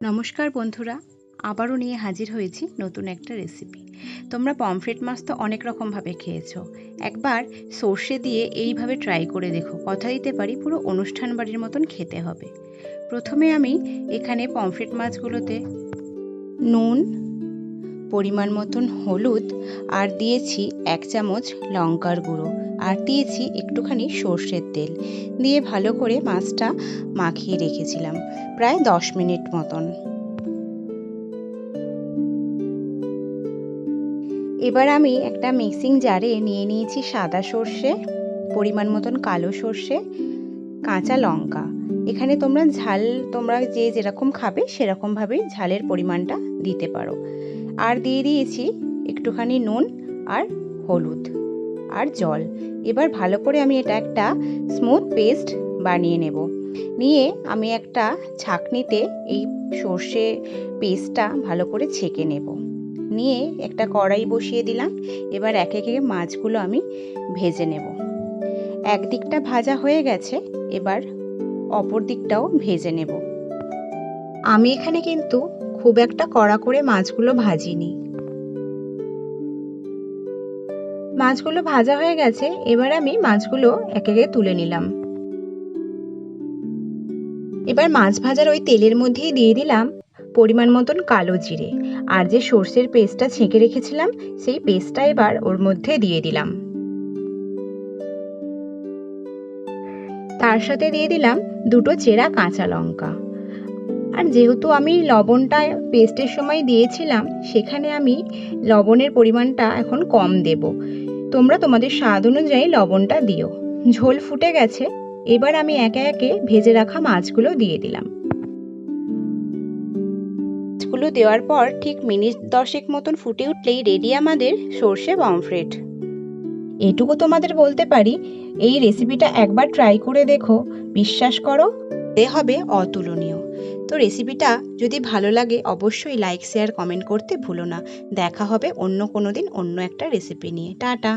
নমস্কার বন্ধুরা, আবারও নিয়ে হাজির হয়েছি নতুন একটা রেসিপি। তোমরা পমফ্রেট মাছ তো অনেক রকমভাবে খেয়েছো। একবার সর্ষে দিয়ে এইভাবে ট্রাই করে দেখো, কথা দিতে পারি পুরো অনুষ্ঠান বাড়ির মতন খেতে হবে। প্রথমে আমি এখানে পমফ্রেট মাছগুলোতে নুন, পরিমাণ মতন হলুদ আর দিয়েছি 1 চামচ লঙ্কার গুঁড়ো আর দিয়েছি একটুখানি সর্ষের তেল দিয়ে ভালো করে মাছটা মাখিয়ে রেখেছিলাম প্রায় 10 মিনিট মতন। এবার আমি একটা মিক্সিং জারে নিয়ে নিয়েছি সাদা সর্ষে, পরিমাণ মতন কালো সর্ষে, কাঁচা লঙ্কা। এখানে তোমরা যে যেরকম খাবে সেরকমভাবেই ঝালের পরিমাণটা দিতে পারো। আর দিয়ে দিয়েছি একটুখানি নুন আর হলুদ আর জল। এবার ভালো করে আমি এটা একটা স্মুথ পেস্ট বানিয়ে নেব। নিয়ে আমি একটা ছাঁকনিতে এই সর্ষে পেস্টটা ভালো করে ছেঁকে নেব। নিয়ে একটা কড়াই বসিয়ে দিলাম। এবার একে একে মাছগুলো আমি ভেজে নেব। একদিকটা ভাজা হয়ে গেছে, এবার অপর দিকটাও ভেজে নেব। আমি এখানে কিন্তু খুব একটা কড়া করে মাছগুলো ভাজিনি। মাছগুলো ভাজা হয়ে গেছে, এবার আমি মাছগুলো একে একে তুলে নিলাম। এবার মাছ ভাজার ওই তেলের মধ্যেই দিয়ে দিলাম পরিমাণ মতন কালো জিরে আর যে সর্ষের পেস্টটা ছেঁকে রেখেছিলাম সেই পেস্টটা এবার ওর মধ্যে দিয়ে দিলাম। তার সাথে দিয়ে দিলাম দুটো চেরা কাঁচা লঙ্কা। আর যেহেতু আমি লবণটা পেস্টের সময় দিয়েছিলাম, সেখানে আমি লবণের পরিমাণটা এখন কম দেব। তোমরা তোমাদের স্বাদ অনুযায়ী লবণটা দিও। ঝোল ফুটে গেছে, এবার আমি একে একে ভেজে রাখা মাছগুলো দিয়ে দিলাম। মাছগুলো দেওয়ার পর ঠিক মিনিট 10 মতন ফুটে উঠলেই রেডি আমাদের সর্ষে পমফ্রেট। এটুকু তোমাদের বলতে পারি, এই রেসিপিটা একবার ট্রাই করে দেখো, বিশ্বাস করো হবে অতুলনীয়। তো রেসিপিটা যদি ভালো লাগে অবশ্যই লাইক, শেয়ার, কমেন্ট করতে ভুলো না। দেখা হবে অন্য কোনো দিন অন্য একটা রেসিপি নিয়ে। টাটা।